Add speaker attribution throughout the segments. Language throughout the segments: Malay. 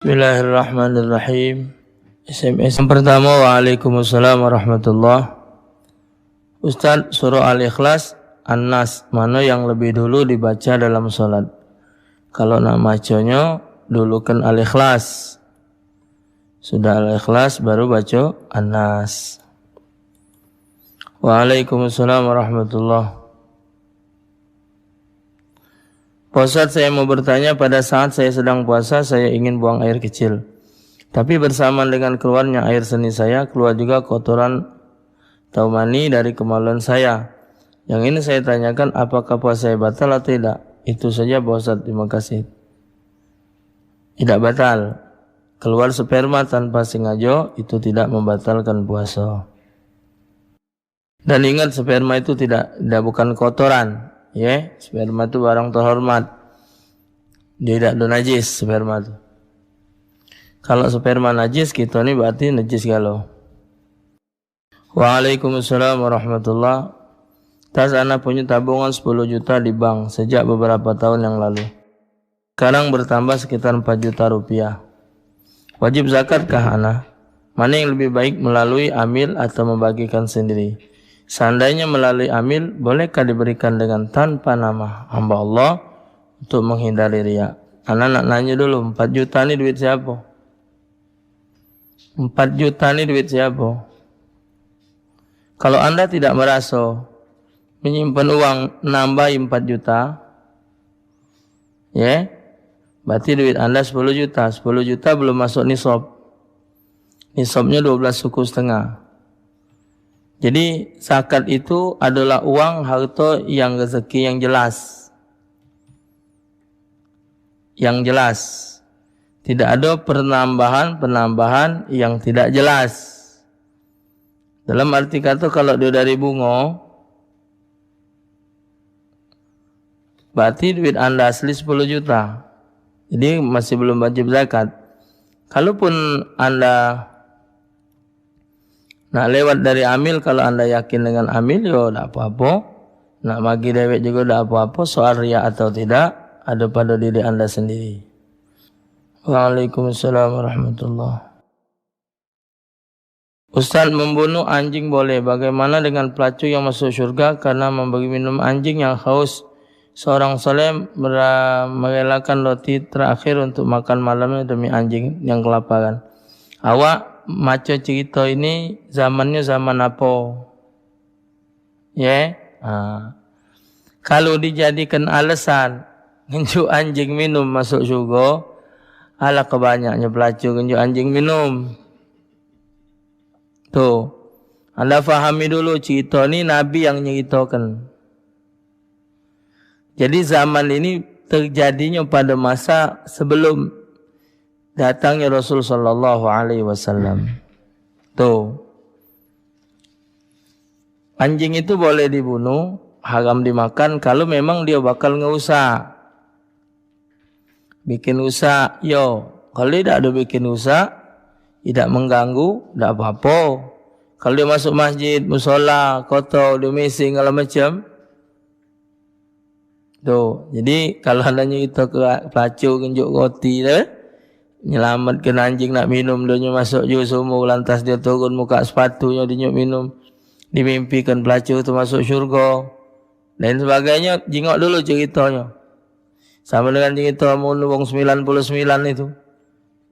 Speaker 1: Bismillahirrahmanirrahim. SMS yang pertama, Waalaikumsalam warahmatullahi. Ustaz, surah Al-Ikhlas, An-Nas, mana yang lebih dulu dibaca dalam sholat? Kalau nak bacanya, dulukan Al-Ikhlas. Sudah Al-Ikhlas, baru baca An-Nas. Waalaikumsalam warahmatullahi. Pak Ustaz, saya mau bertanya, pada saat saya sedang puasa, saya ingin buang air kecil. Tapi bersamaan dengan keluarnya air seni saya, keluar juga kotoran atau mani dari kemaluan saya. Yang ini saya tanyakan, apakah puasa saya batal atau tidak? Itu saja Pak Ustaz, terima kasih. Tidak batal. Keluar sperma tanpa sengaja, itu tidak membatalkan puasa. Dan ingat, sperma itu tidak bukan kotoran. Ya, sperma itu barang terhormat. Dia tidak najis sperma itu. Kalau sperma najis, kita ini berarti najis galau. Waalaikumsalam warahmatullah. Tas anak punya tabungan 10 juta di bank sejak beberapa tahun yang lalu. Sekarang bertambah sekitar 4 juta rupiah. Wajib zakatkah anak? Mana yang lebih baik, melalui amil atau membagikan sendiri? Seandainya melalui amil, bolehkah diberikan dengan tanpa nama hamba Allah untuk menghindari riya? Anak nak nanya dulu, 4 juta ni duit siapa? 4 juta ni duit siapa? Kalau anda tidak merasa menyimpan uang nambah 4 juta, ya, berarti duit anda 10 juta. 10 juta belum masuk nisab. Nisabnya 12,5 suku. Jadi zakat itu adalah uang harta yang rezeki yang jelas. Yang jelas. Tidak ada penambahan yang tidak jelas. Dalam arti kata, kalau dia dari bunga, berarti duit anda asli 10 juta. Jadi masih belum wajib zakat. Kalaupun anda nak lewat dari amil, kalau anda yakin dengan amil, ya tak apa-apa. Nak bagi dewek juga tak apa-apa. Soal riya atau tidak, ada pada diri anda sendiri. Waalaikumsalam warahmatullahi. Ustaz, membunuh anjing boleh. Bagaimana dengan pelacur yang masuk syurga karena memberi minum anjing yang haus? Seorang soleh merelakan roti terakhir untuk makan malamnya demi anjing yang kelaparan. Awak macam cerita ini zamannya zaman apa? Ya, kalau dijadikan alasan ngenjuk anjing minum masuk syurga, ala kebanyaknya pelacur ngenjuk anjing minum. Tuh, anda fahami dulu cerita ni Nabi yang nyeritakan. Jadi zaman ini terjadinya pada masa sebelum datangnya Rasul sallallahu alaihi wasallam. Tuh. Anjing itu boleh dibunuh, haram dimakan kalau memang dia bakal ngerusak. Bikin rusak, yo. Kalau tidak ada bikin rusak, tidak mengganggu, tidak apa-apa. Kalau dia masuk masjid, musola, kotor, dia mising segala macam. Tuh. Jadi kalau anda cerita ke pelacur genjuk roti dah, nyelamatkan anjing nak minum, dia masuk jus sumur, lantas dia turun muka sepatunya, dia minum, dimimpikan pelacur itu masuk syurga dan sebagainya. Jingok dulu ceritanya sama dengan cerita Munung 99 itu,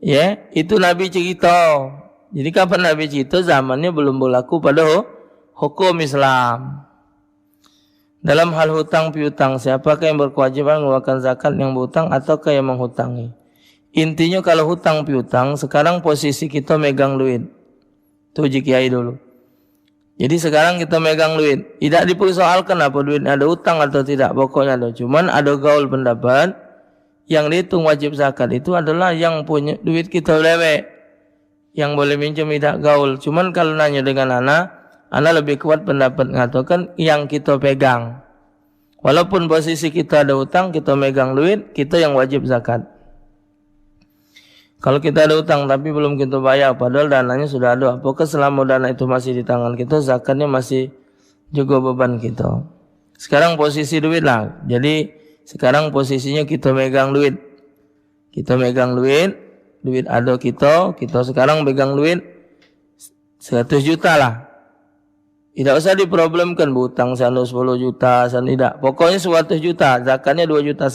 Speaker 1: ya, itu Nabi cerita. Jadi kapan Nabi cerita? Zamannya belum berlaku pada hukum Islam. Dalam hal hutang piutang, siapakah yang berkewajiban mengeluarkan zakat, yang berhutang ataukah yang menghutangi? Intinya kalau hutang piutang, sekarang posisi kita megang duit. Itu Kiai dulu. Jadi sekarang kita megang duit. Tidak dipersoalkan apa duit ada hutang atau tidak. Pokoknya ada. Cuman ada gaul pendapat yang dihitung wajib zakat itu adalah yang punya duit kita lewek. Yang boleh minjem tidak gaul. Cuman kalau nanya dengan anak lebih kuat pendapat mengatakan yang kita pegang. Walaupun posisi kita ada hutang, kita megang duit, kita yang wajib zakat. Kalau kita ada hutang tapi belum kita bayar, padahal dananya sudah ada, apakah selama dana itu masih di tangan kita, zakatnya masih juga beban kita? Sekarang posisi duit lah. Jadi sekarang posisinya kita megang duit. Kita megang duit, duit ada kita sekarang pegang duit 100 juta lah. Tidak usah diproblemkan berhutang sana 10 juta, sana tidak. Pokoknya 100 juta, zakatnya 2,5 juta.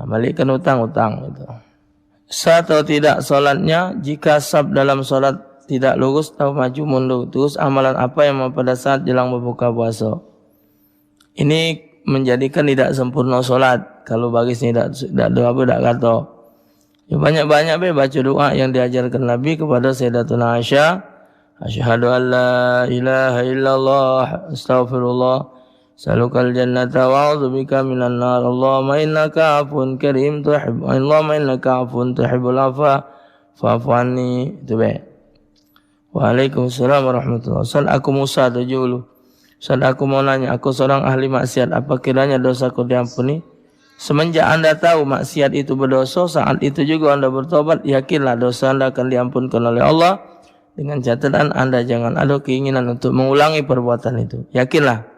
Speaker 1: Balikkan hutang-hutang itu. Sah atau tidak solatnya, jika sab dalam solat tidak lurus atau maju mundur, terus amalan apa yang pada saat jelang berbuka puasa? Ini menjadikan tidak sempurna solat. Kalau barisnya tidak doa tidak kata. Ya, banyak-banyak baca doa yang diajarkan Nabi kepada Sayyidatuna Aisyah. Asyhadu an la ilaha illallah, astaghfirullah, salukal jannata wa a'udzubika minan nar. Allahumma innaka 'afuwun karim tuhibbul afwa fa'fu anni. Itu baik. Waalaikumsalam warahmatullahi wabarakatuh. Ustaz, aku Musa 70. Ustaz, aku mau nanya, aku seorang ahli maksiat, apa kiranya dosaku diampuni? Semenjak Anda tahu maksiat itu berdosa, saat itu juga Anda bertobat, yakinlah dosa Anda akan diampunkan oleh Allah. Dengan catatan Anda jangan ada keinginan untuk mengulangi perbuatan itu. Yakinlah.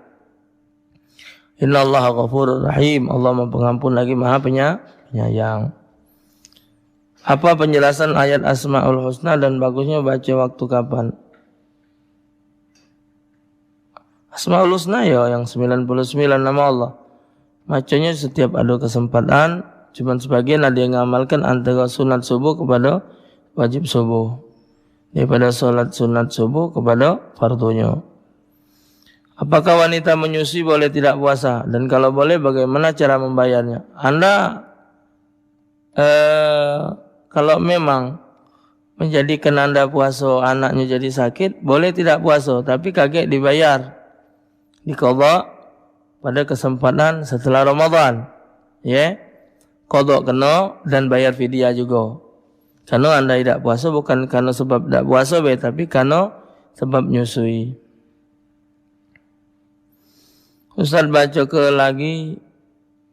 Speaker 1: Innallaha ghafurur rahim. Allah Maha Pengampun lagi Maha Penyayang. Apa penjelasan ayat Asmaul Husna dan bagusnya baca waktu kapan? Asmaul Husna ya yang 99 nama Allah. Bacanya setiap ada kesempatan. Cuma sebagian ada yang mengamalkan antara sunat subuh kepada wajib subuh. Daripada solat sunat subuh kepada fardunya. Apakah wanita menyusui boleh tidak puasa? Dan kalau boleh bagaimana cara membayarnya? Anda kalau memang menjadikan Anda puasa anaknya jadi sakit, boleh tidak puasa, tapi kaget dibayar. Diqadha pada kesempatan setelah Ramadan. Ya. Qadha kena dan bayar fidyah juga. Karena Anda tidak puasa bukan karena sebab tidak puasa, tapi karena sebab nyusui. Ustaz baca ke lagi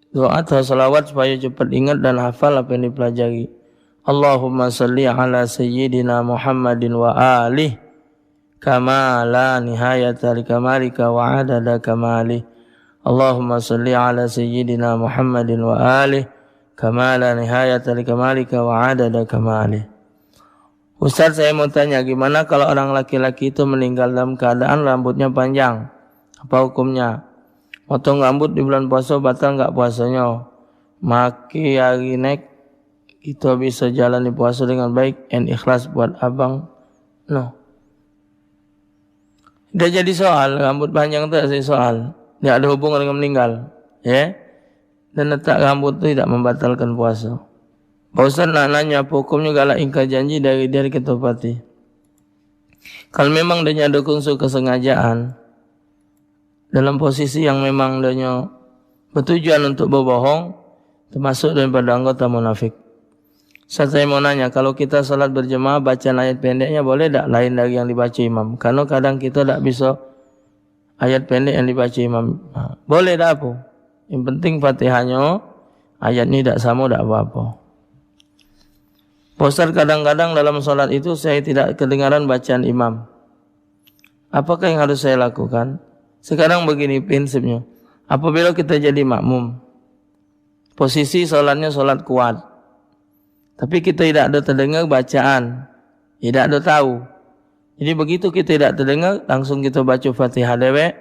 Speaker 1: doa atau salawat supaya cepat ingat dan hafal apa yang dipelajari. Allahumma salli ala sayyidina Muhammadin wa alihi kama la nihayata li kamalika wa adada kamalih. Allahumma salli ala sayyidina Muhammadin wa alihi kama la nihayata li kamalika wa adada kamalih. Ustaz, saya mau tanya, gimana kalau orang laki-laki itu meninggal dalam keadaan rambutnya panjang? Apa hukumnya? Potong rambut di bulan puasa batal enggak puasanya? Maki hari naik kita bisa jalani puasa dengan baik and ikhlas buat abang. No. Dia jadi soal, rambut panjang itu jadi soal. Dia ada hubungan dengan meninggal. Ya. Dan letak rambut itu tidak membatalkan puasa. Pak Ustaz nak nanya apa hukumnya galak ingkar janji dari ketepati. Kalau memang dia ada unsur kesengajaan dalam posisi yang memang dia bertujuan untuk berbohong, termasuk daripada anggota munafik. Saya mau nanya, kalau kita salat berjemaah bacaan ayat pendeknya boleh tak lain dari yang dibaca imam? Karena kadang kita tak bisa ayat pendek yang dibaca imam. Boleh tak apa? Yang penting Fatihahnya ayat ini tak sama tak apa-apa. Ustaz, kadang-kadang dalam solat itu saya tidak kedengaran bacaan imam. Apakah yang harus saya lakukan? Sekarang begini prinsipnya. Apabila kita jadi makmum, posisi solatnya solat kuat, tapi kita tidak ada terdengar bacaan, tidak ada tahu. Jadi begitu kita tidak terdengar, langsung kita baca Fatihah dewek,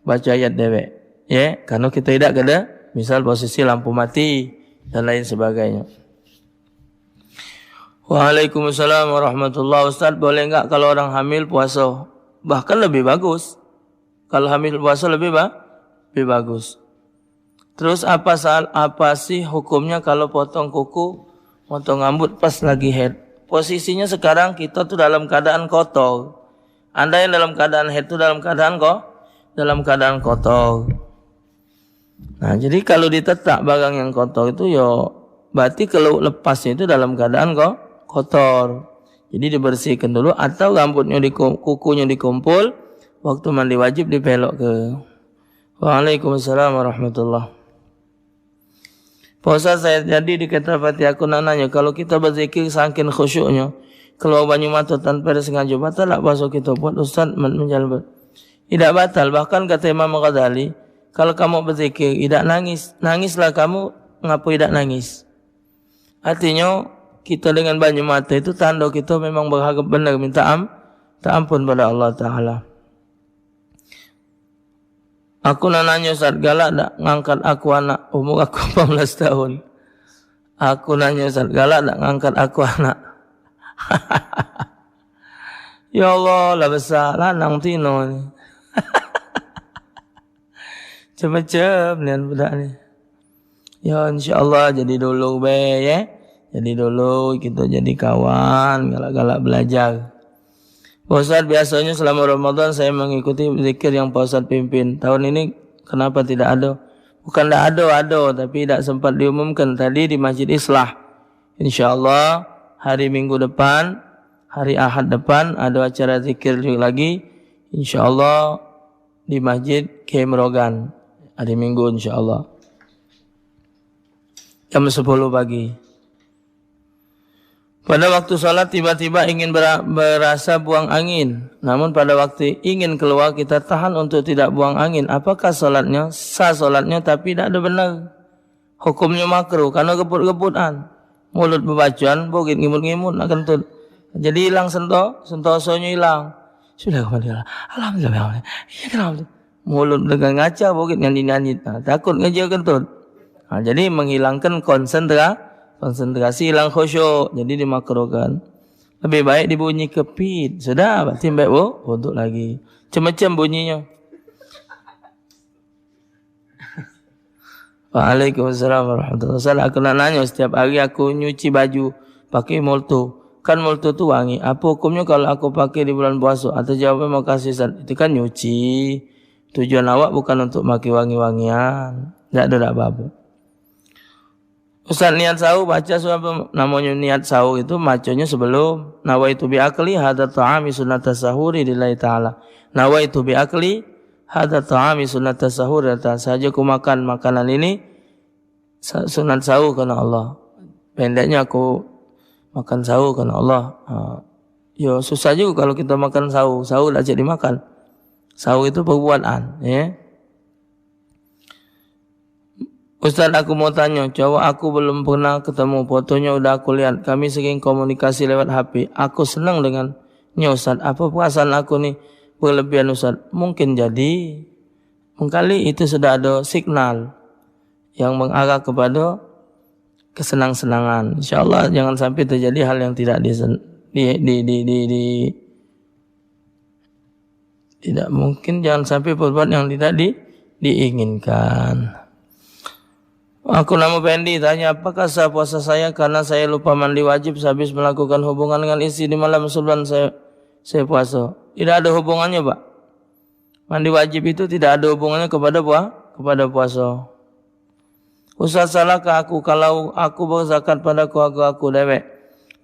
Speaker 1: baca ayat dewek. Ya, karena kita tidak ada, misal posisi lampu mati dan lain sebagainya. Waalaikumsalam warahmatullahi wabarakatuh. Ustaz, boleh enggak kalau orang hamil puasa? Bahkan lebih bagus. Kalau hamil puasa lebih bagus. Terus apa sih hukumnya kalau potong kuku, potong rambut pas lagi haid? Posisinya sekarang kita tuh dalam keadaan kotor. Anda yang dalam keadaan haid itu dalam keadaan kotor. Nah, jadi kalau ditetak barang yang kotor itu berarti kalau lepasnya itu dalam keadaan kotor. Jadi dibersihkan dulu atau rambutnya kukunya dikumpul, waktu mandi wajib dipelok ke. Waalaikumsalam warahmatullahi. Puasa saya jadi di ketapati aku nanya, kalau kita berzikir saking khusyuknya, keluar banyu mata tanpa sengaja batal tak puasa kita buat Ustaz menjalbat? Tidak batal, bahkan kata Imam Ghazali, kalau kamu berzikir tidak nangis, nangislah kamu, ngapa tidak nangis? Artinya kita dengan banyak mata itu tanda kita memang berharap benar minta ampun pada Allah Ta'ala. Aku nanya Ustaz, galak tak ngangkat aku anak umur aku 14 tahun? Aku nanya Ustaz, galak tak ngangkat aku anak? Ya Allah, lah besar lanang tino ni. Macam-macam ni budak ni. Ya insyaAllah jadi dulu be ya. Jadi dulu kita jadi kawan, galak-galak belajar. Pak Ustaz, biasanya selama Ramadan saya mengikuti zikir yang Pak Ustaz pimpin. Tahun ini kenapa tidak ada? Bukan tidak ada, tapi tidak sempat diumumkan tadi di Masjid Islah. InsyaAllah hari Minggu depan, hari Ahad depan ada acara zikir lagi. InsyaAllah di Masjid Kiai Merogan. Hari Minggu insyaAllah. Jam 10 pagi. Pada waktu sholat tiba-tiba ingin berasa buang angin. Namun pada waktu ingin keluar kita tahan untuk tidak buang angin. Apakah sholatnya? Sah sholatnya tapi tidak ada benar. Hukumnya makruh karena gebut-gebutan. Mulut bebacuan, bogit ngimut-ngimut nak kentut. Jadi hilang sentosonya hilang. Sudah kembali. Alhamdulillah. Iya kenapa? Mulut dengan ngaca, bogit nyanyi-nyanyi. Takut ngejar kentut. Jadi menghilangkan konsentrasi hilang khusyuk, jadi dimakruhkan. Lebih baik dibunyi kepit. Sudah, berarti baik untuk lagi. Macam-macam bunyinya. Waalaikumsalam warahmatullahi wabarakatuh. Aku nak nanya, setiap hari aku nyuci baju pakai molto. Kan molto tu wangi. Apa hukumnya kalau aku pakai di bulan puasa? Atau jawabnya makasih Ustaz. Itu kan nyuci. Tujuan awak bukan untuk pakai wangi-wangian. Tak ada apa-apa. Ustaz, niat sahur baca surah namanya niat sahur itu bacanya sebelum nawaitu bi akli hadza ta'ami sunnatas sahuri lillahi ta'ala. Nawaitu bi akli hadza ta'ami sunnatas sahuri saja aku makan makanan ini sunat sahur karena Allah. Pendeknya aku makan sahur karena Allah. Ya susah juga kalau kita makan sahur tak jadi makan. Sahur itu perbuatan, ya. Ustaz, aku mau tanya, cowok aku belum pernah ketemu, fotonya udah aku lihat. Kami sering komunikasi lewat HP. Aku senang dengannya Ustaz. Apa perasaan aku nih berlebihan Ustaz? Mungkin jadi, mungkali itu sudah ada signal yang mengarah kepada kesenang-senangan. InsyaAllah jangan sampai terjadi hal yang tidak tidak mungkin, jangan sampai berbuat yang tidak diinginkan. Aku nama Pendi tanya, apakah sah puasa saya karena saya lupa mandi wajib sehabis melakukan hubungan dengan istri di malam sebelum saya puasa? Tidak ada hubungannya, Pak. Mandi wajib itu tidak ada hubungannya kepada puasa. Ustaz, salahkah aku kalau aku berzakat pada keluarga aku dewek?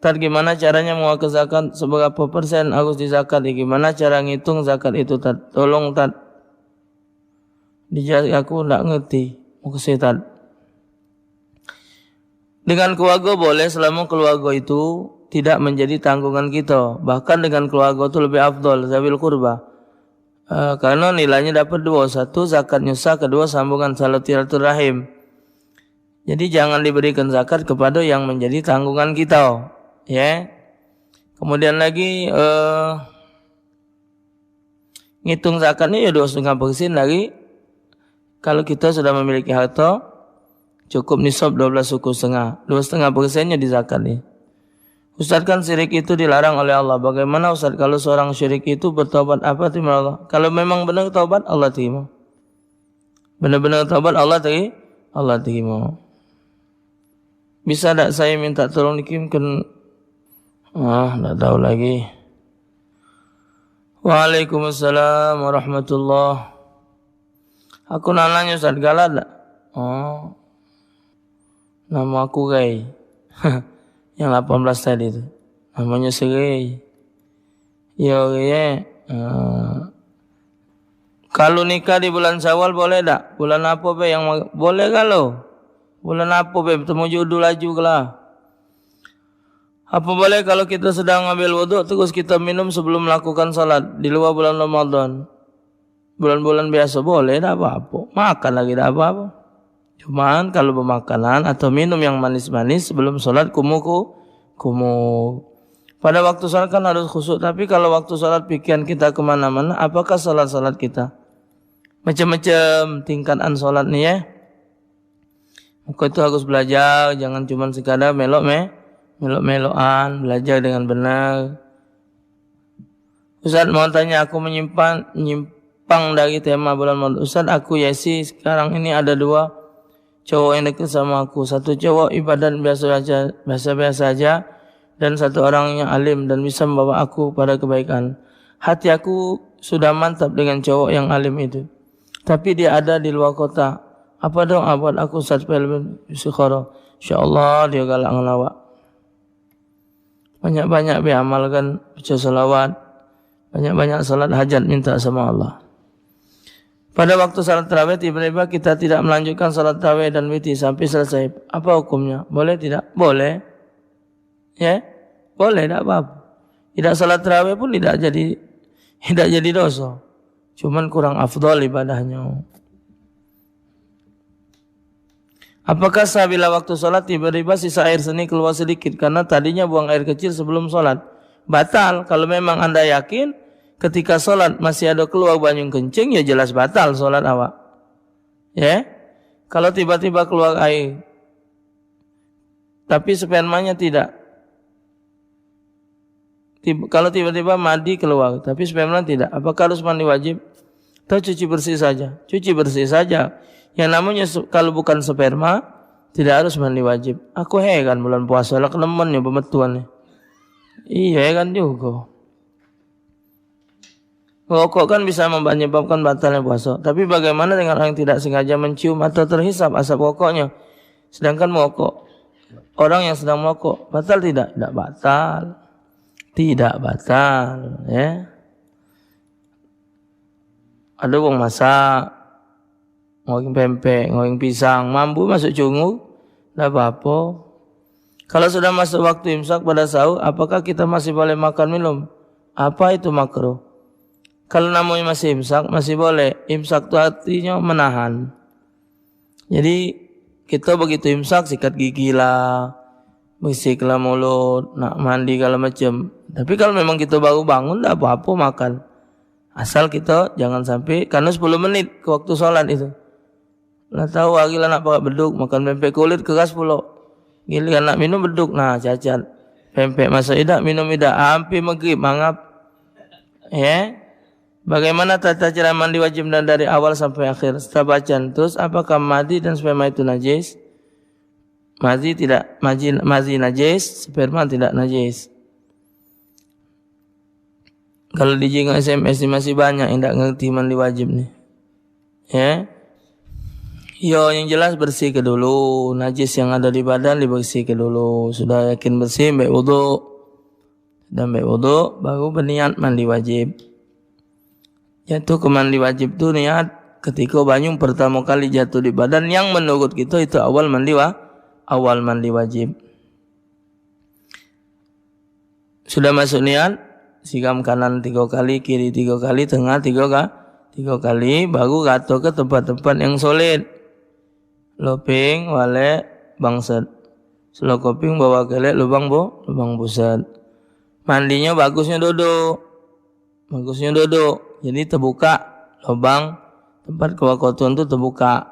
Speaker 1: Tad gimana caranya mengeluarkan zakat, seberapa persen harus dizakat? Gimana cara ngitung zakat itu Tad? Tolong Tad. Dijari aku tidak ngerti. Makasih Tad. Dengan keluarga boleh selama keluarga itu tidak menjadi tanggungan kita. Bahkan dengan keluarga itu lebih afdol, zabil kurba. Karena nilainya dapat dua. Satu, zakatnya sah. Kedua, sambungan silaturahim. Jadi jangan diberikan zakat kepada yang menjadi tanggungan kita. Ya. Kemudian lagi ngitung zakatnya ya 2,5% lagi. Kalau kita sudah memiliki harta cukup nisab 12,5%. 2,5%-nya di zakat nih. Ustaz, kan syirik itu dilarang oleh Allah. Bagaimana Ustaz kalau seorang syirik itu bertobat, apa terima Allah? Kalau memang benar taubat, Allah terima. Benar-benar taubat, Allah terima. Bisa tak saya minta tolong dikirimkan? Tak tahu lagi. Waalaikumsalam warahmatullahi. Aku nanya Ustaz, galak tak? Nama aku Ray. Yang 18 tadi itu. Namanya Seray. Ya Ray. Kalau nikah di bulan Syawal boleh tak? Bulan apa be yang boleh kalau? Bulan apa be bertemu jodoh laju lah. Apa boleh kalau kita sedang ambil wuduk terus kita minum sebelum melakukan salat di luar bulan Ramadan? Bulan-bulan biasa boleh tak apa-apa. Makan lagi tak apa-apa. Cuman kalau bermakanan atau minum yang manis-manis sebelum sholat kumuh. Pada waktu salat kan harus khusyuk, tapi kalau waktu salat pikiran kita kemana-mana, apakah salat kita? Macam-macam tingkatan salat nih ya. Maka itu harus belajar, jangan cuma sekadar melok-melokan, belajar dengan benar. Ustaz mau tanya, aku menyimpang dari tema bulan Maulid. Ustaz, aku Yesi, sekarang ini ada 2 cowok yang dekat sama aku. Satu cowok ibadat biasa-biasa aja, dan satu orang yang alim dan bisa membawa aku pada kebaikan. Hati aku sudah mantap dengan cowok yang alim itu, tapi dia ada di luar kota. Apa dong buat aku Ustaz Pelben Syukhara? InsyaAllah dia galak ngelawak. Banyak-banyak amalkan baca salawat, banyak-banyak salat hajat minta sama Allah. Pada waktu salat tarawih tiba-tiba kita tidak melanjutkan salat tarawih dan witir sampai selesai. Apa hukumnya? Boleh tidak? Boleh. Ya? Boleh, tidak apa-apa. Tidak salat tarawih pun tidak jadi dosa. Cuman kurang afdal ibadahnya. Apakah sah bila waktu salat tiba-tiba sisa air seni keluar sedikit karena tadinya buang air kecil sebelum salat? Batal. Kalau memang Anda yakin ketika salat masih ada keluar banyu kencing, ya jelas batal salat awak. Ya? Kalau tiba-tiba keluar air tapi spermanya tidak. Kalau tiba-tiba mandi keluar tapi sperma tidak, apakah harus mandi wajib? Atau cuci bersih saja? Cuci bersih saja. Yang namanya kalau bukan sperma tidak harus mandi wajib. Aku heran bulan puasa lah kenemennya pemetuannya. Iya kan juga. Rokok kan bisa menyebabkan batalnya puasa. Tapi bagaimana dengan orang yang tidak sengaja mencium atau terhisap asap rokoknya? Sedangkan merokok, orang yang sedang merokok, batal tidak? Tidak batal. Tidak batal, ya. Ada wong masak, ngoreng pempek, ngoreng pisang, mampu masuk cungu, tidak apa-apa. Kalau sudah masuk waktu imsak pada sahur, apakah kita masih boleh makan minum? Apa itu makruh? Kalau namanya masih imsak, masih boleh. Imsak itu artinya menahan. Jadi kita begitu imsak sikat gigi lah, bersihlah mulut, nak mandi kalau macam. Tapi kalau memang kita baru bangun, tak apa-apa makan. Asal kita jangan sampai, karena 10 menit ke waktu sholat itu. Lah tahu lagi lah nak pakai beduk, makan pempek kulit keras pula. Giliran nak minum beduk, nah cacat. Pempek masuk idak, minum idak, hampir maghrib, mangap. Ya. Bagaimana tata cara mandi wajib dan dari awal sampai akhir? Setelah bacaan, terus apakah madi dan sperma itu najis? Mazi tidak, mazi najis, sperma tidak najis. Kalau di jingga SMS ini masih banyak yang tidak ngerti mandi wajib nih. Ya. Yo, yang jelas bersih ke dulu. Najis yang ada di badan dibersih ke dulu. Sudah yakin bersih, baik wudu. Dan baik wudu, baru berniat mandi wajib. Jatuh ke mandi wajib itu niat ketika banyu pertama kali jatuh di badan, yang menurut kita itu awal mandi wajib. Sudah masuk niat, sikam kanan 3 kali, kiri 3 kali, tengah 3 kali, baru gato ke tempat-tempat yang solid. Loping, walek, bangset. Selokoping, bawa kelek, lubang buset. Mandinya bagusnya duduk. Jadi terbuka lubang tempat kewakotuan itu terbuka.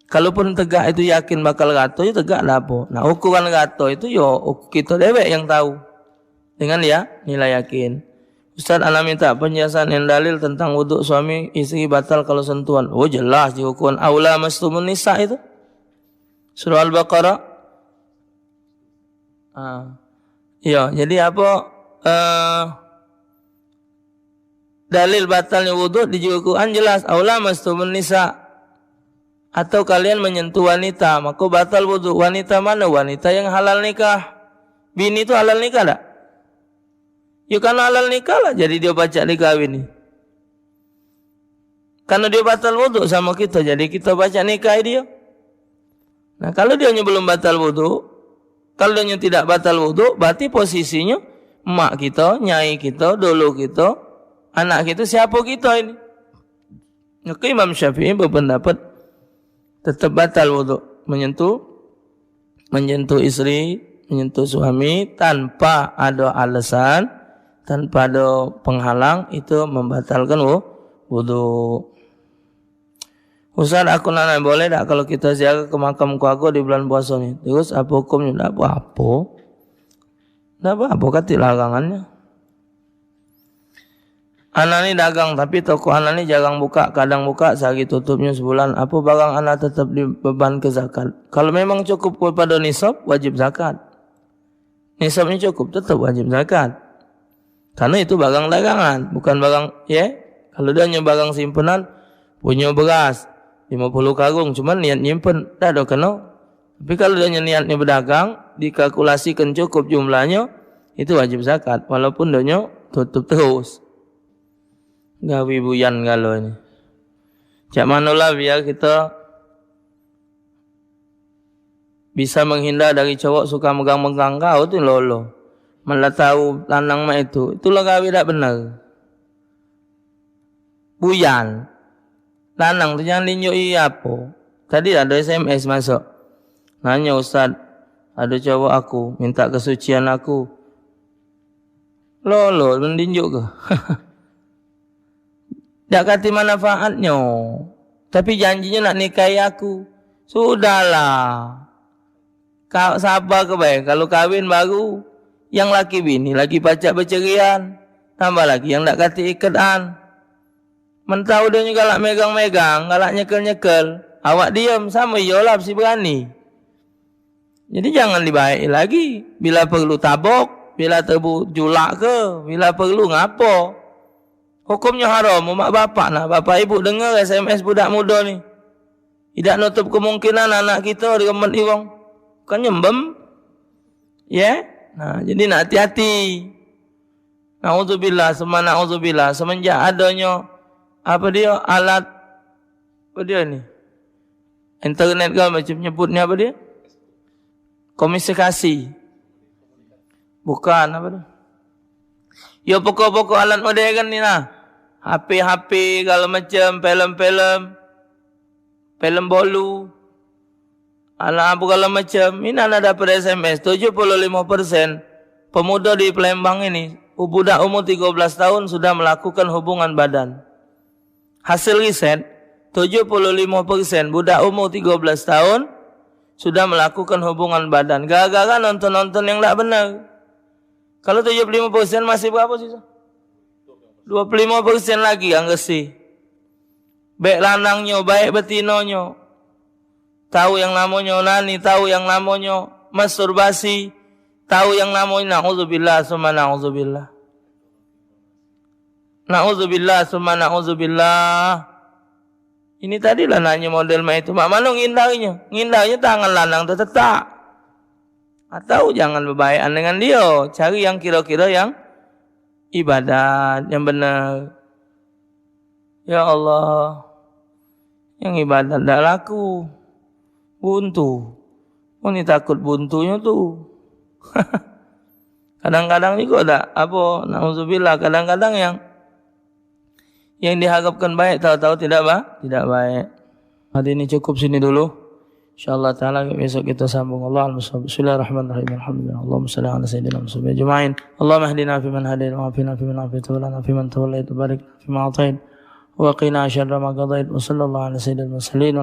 Speaker 1: Kalaupun tegak itu yakin bakal gato, ya tegak lah apa. Nah ukuran gato itu kita dewek yang tahu. Dengan nilai yakin. Ustaz ana minta penjelasan yang dalil tentang wuduk suami istri batal kalau sentuhan. Oh jelas di hukum aula mastumun nisa itu. Surah Al-Baqarah. Iya, jadi apa? Dalil batalnya wuduk di Al-Quran jelas aula mastumun nisa. Atau kalian menyentuh wanita, maka batal wuduk. Wanita mana? Wanita yang halal nikah. Bini itu halal nikah tak? Ya karena halal nikah lah, jadi dia baca nikah ini. Karena dia batal wuduk sama kita, jadi kita baca nikah dia. Nah kalau dia belum batal wuduk, kalau dia tidak batal wuduk, berarti posisinya emak kita, nyai kita, dulu kita, anak kita, siapa kita ini? Maka Imam Syafi'i berpendapat tetap batal wuduk menyentuh istri menyentuh suami tanpa ada alasan, tanpa ada penghalang, itu membatalkan wudu. Ustaz, aku nanya boleh tak kalau kita ziarah ke makam keluarga di bulan puasa ni? Terus apa hukumnya? Tak apa-apa. Tak apa-apa kata larangannya. Anak ni dagang tapi toko anak ni jarang buka, kadang buka, sehari tutupnya sebulan. Apa barang anak tetap dibeban ke zakat? Kalau memang cukup kepada nisab, wajib zakat. Nisabnya cukup, tetap wajib zakat. Karena itu barang dagangan, bukan barang, Kalau dia hanya barang simpenan, punya beras 50 karung, cuman niat nyimpen, tak ada kena. Tapi kalau dia niatnya berdagang, dikalkulasikan cukup jumlahnya, itu wajib zakat. Walaupun dia tutup terus. Gawi buyan kalau ini. Cak manalah biar kita bisa menghindar dari cowok suka megang-megang kau tu lolo. Malah tahu lanang mak itu. Itulah gawi tak benar. Buyan. Lanang tu jangan linjui apa. Tadi ada SMS masuk. Nanya Ustaz, ada cowok aku minta kesucian aku. Lolo mendinjuk ke? Tak kata manfaatnya. Tapi janjinya nak nikahi aku. Sudahlah. Kau sabar ke baik. Kalau kahwin baru, yang laki bini, laki pacak bercerian. Tambah lagi yang tak kata ikatan. Mentau dia galak megang-megang, galak nyekel-nyekel. Awak diam, sama iyalah si berani. Jadi jangan dibaik lagi. Bila perlu tabok, bila terbu julak ke, bila perlu ngapo. Hukumnya haram, mak bapak nak. Bapak ibu dengar SMS budak muda ni. Tidak nutup kemungkinan anak kita diremet iwang. Bukan nyembem. Nah, jadi nak hati-hati. Na'udzubillah, na'udzubillah. Semenjak adanya, alat, apa dia ni? Internet kan macam nyebutnya apa dia? Komunikasi. Bukan, apa dia? Ya pokok-pokok alat modern ni lah. HP kalau macam film-film. Film bolu. Alat apa kalau macam. Ini anak dapat SMS. 75% pemuda di Palembang ini. Budak umur 13 tahun sudah melakukan hubungan badan. Hasil riset. 75% budak umur 13 tahun sudah melakukan hubungan badan. Gara-gara nonton-nonton yang tak benar. Kalau 75% masih berapa sih? 25% lagi yang gesi. Baik lanangnya, baik betinonyo. Tahu yang namanya onani, tahu yang namanya masturbasi, tahu yang namanya na'udzubillah summa na'udzubillah. Na'udzubillah summa na'udzubillah. Ini tadi lah nanya model macam itu. Mak mana ngindarinya? Ngindarinya tangan lanang tetap. Atau jangan berbaikan dengan dia. Cari yang kira-kira yang ibadat, yang benar. Ya Allah. Yang ibadat tak laku. Buntu. Oh ni takut buntunya tu. Kadang-kadang juga tak. Na'udzubillah. Kadang-kadang yang diharapkan baik, tahu-tahu tidak baik. Hari ini cukup sini dulu. InsyaAllah ta'ala besok kita sambung. Bismillahirrahmanirrahim. Alhamdulillah. Allahumma salli ala sayyidina Muhammad ajma'in. Allahumma hdina fi man hadait wa afina fi man afait wa lana fi man tawallait wa barik fi ma atait wa qina syarra ma qadait wa sallallahu ala sayyidina mursalin.